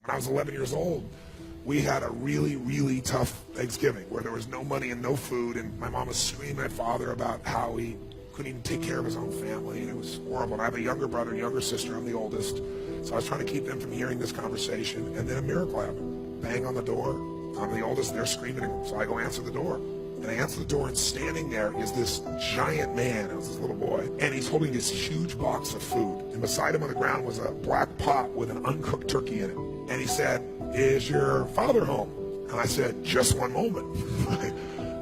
When I was 11 years old, we had a really, really tough Thanksgiving where there was no money and no food, and my mom was screaming at father about how he couldn't even take care of his own family, and it was horrible. And I have a younger brother and younger sister. I'm the oldest, so I was trying to keep them from hearing this conversation, and then a miracle happened. Bang on the door. I'm the oldest, and they're screaming, so I go answer the door. And I answer the door, and standing there is this giant man. It was this little boy, and he's holding this huge box of food. And beside him on the ground was a black pot with an uncooked turkey in it. And he said, "Is your father home?" And I said, "Just one moment."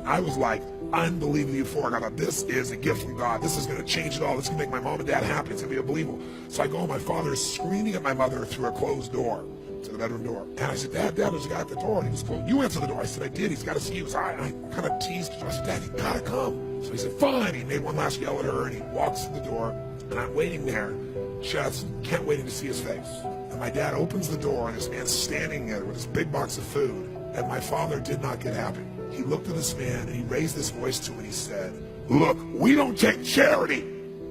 I was like unbelievably euphoric. I thought, this is a gift from God. This is going to change it all. This is going to make my mom and dad happy. It's going to be unbelievable. So I go, and my father is screaming at my mother through a closed door, to the bedroom door. And I said, Dad, there's a guy at the door. And he was closed. You answer the door. I said, I did. He's got to see you. I kind of teased him. I said, Dad, you got to come. So he said, fine. He made one last yell at her, and he walks to the door. And I'm waiting there, just can't wait to see his face. And my dad opens the door, and this man's standing there with this big box of food. And my father did not get happy. He looked at this man, and he raised his voice to him, and he said, "Look, we don't take charity."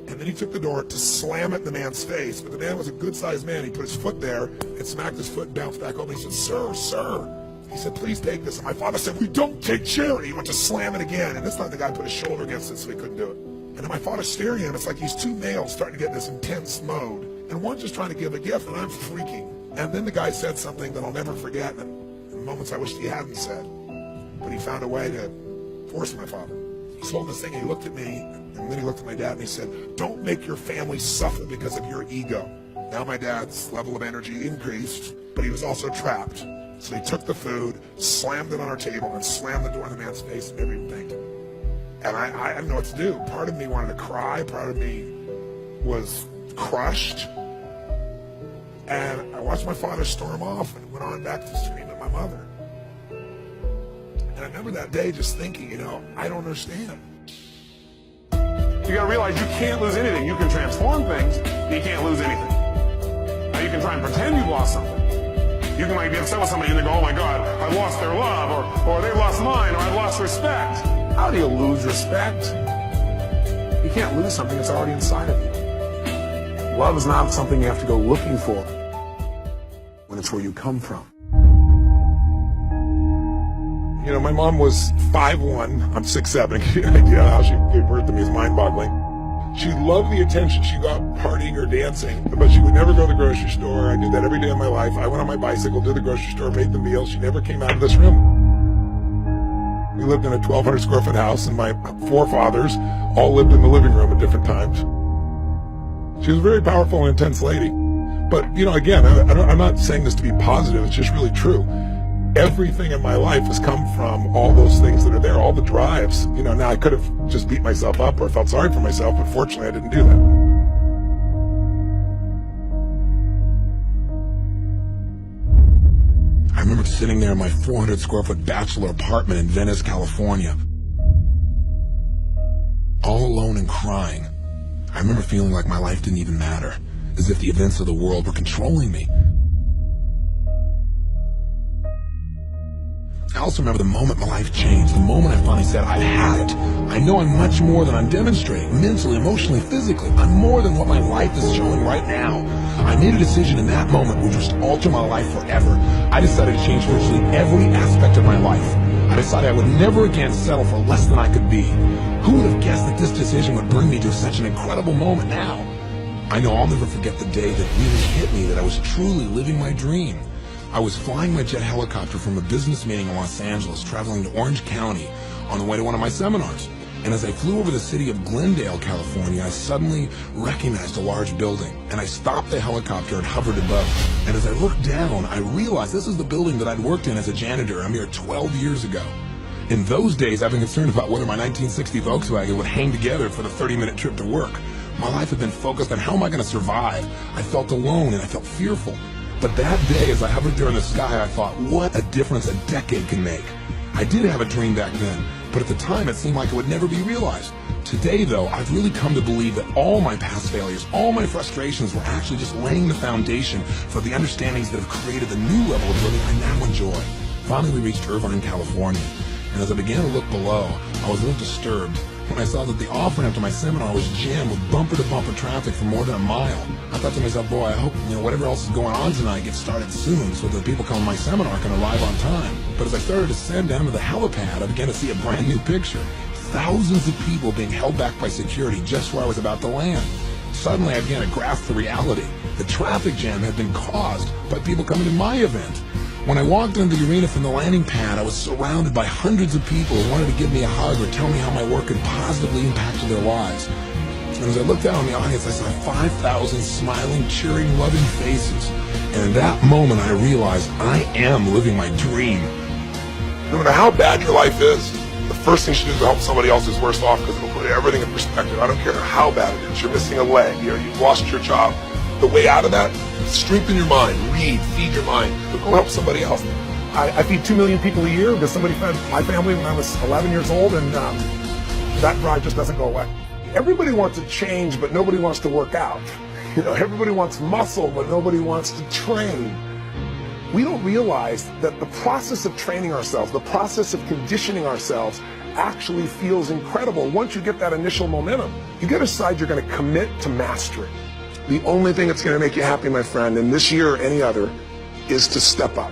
And then he took the door to slam it in the man's face. But the man was a good-sized man. He put his foot there and smacked his foot and bounced back over. He said, "Sir, sir." He said, "Please take this." And my father said, "We don't take charity." He went to slam it again. And this time the guy put his shoulder against it so he couldn't do it. And then my father's staring at him. It's like these two males starting to get in this intense mode. And one's just trying to give a gift, and I'm freaking. And then the guy said something that I'll never forget. And in moments I wished he hadn't said. But he found a way to force my father. He told this thing, and he looked at me, and then he looked at my dad, and he said, "Don't make your family suffer because of your ego." Now my dad's level of energy increased, but he was also trapped. So he took the food, slammed it on our table, and slammed the door in the man's face and everything. And I didn't know what to do. Part of me wanted to cry, part of me was crushed. And I watched my father storm off and went on back to scream at my mother. And I remember that day just thinking, I don't understand. You gotta realize you can't lose anything. You can transform things, but you can't lose anything. Now you can try and pretend you've lost something. You can be upset with somebody and they go, "Oh my God, I lost their love," or "they lost mine," or "I lost respect." How do you lose respect? You can't lose something that's already inside of you. Love is not something you have to go looking for when it's where you come from. My mom was 5'1", I'm 6'7". The idea how she gave birth to me is mind-boggling. She loved the attention. She got partying or dancing, but she would never go to the grocery store. I did that every day of my life. I went on my bicycle to the grocery store, made the meals. She never came out of this room. We lived in a 1,200 square foot house, and my forefathers all lived in the living room at different times. She was a very powerful and intense lady. But, again, I'm not saying this to be positive. It's just really true. Everything in my life has come from all those things that are there, all the drives. Now I could have just beat myself up or felt sorry for myself, but fortunately I didn't do that. I remember sitting there in my 400 square foot bachelor apartment in Venice, California, all alone and crying. I remember feeling like my life didn't even matter, as if the events of the world were controlling me. I also remember the moment my life changed, the moment I finally said, I've had it. I know I'm much more than I'm demonstrating, mentally, emotionally, physically. I'm more than what my life is showing right now. I made a decision in that moment which was to alter my life forever. I decided to change virtually every aspect of my life. I decided I would never again settle for less than I could be. Who would have guessed that this decision would bring me to such an incredible moment now? I know I'll never forget the day that really hit me that I was truly living my dream. I was flying my jet helicopter from a business meeting in Los Angeles, traveling to Orange County on the way to one of my seminars. And as I flew over the city of Glendale, California, I suddenly recognized a large building. And I stopped the helicopter and hovered above. And as I looked down, I realized this is the building that I'd worked in as a janitor a mere 12 years ago. In those days, I've been concerned about whether my 1960 Volkswagen would hang together for the 30-minute trip to work. My life had been focused on how am I going to survive. I felt alone and I felt fearful. But that day, as I hovered there in the sky, I thought, what a difference a decade can make. I did have a dream back then, but at the time it seemed like it would never be realized. Today, though, I've really come to believe that all my past failures, all my frustrations were actually just laying the foundation for the understandings that have created the new level of living I now enjoy. Finally, we reached Irvine, California, and as I began to look below, I was a little disturbed. when I saw that the off-ramp to my seminar was jammed with bumper-to-bumper traffic for more than a mile. I thought to myself, boy, I hope whatever else is going on tonight gets started soon so that the people coming to my seminar can arrive on time. But as I started to descend down to the helipad, I began to see a brand new picture. Thousands of people being held back by security just where I was about to land. Suddenly, I began to grasp the reality. The traffic jam had been caused by people coming to my event. When I walked into the arena from the landing pad, I was surrounded by hundreds of people who wanted to give me a hug or tell me how my work had positively impacted their lives. And as I looked out on the audience, I saw 5,000 smiling, cheering, loving faces. And in that moment, I realized I am living my dream. No matter how bad your life is, the first thing you should do is help somebody else who's worse off, because it'll put everything in perspective. I don't care how bad it is. You're missing a leg, you've lost your job. The way out of that, strengthen your mind, read, feed your mind, but go help somebody else. I feed 2 million people a year because somebody fed my family when I was 11 years old, and that drive just doesn't go away. Everybody wants to change, but nobody wants to work out. Everybody wants muscle, but nobody wants to train. We don't realize that the process of training ourselves, the process of conditioning ourselves actually feels incredible. Once you get that initial momentum, you get aside, you're going to commit to mastery. The only thing that's going to make you happy, my friend, in this year or any other, is to step up.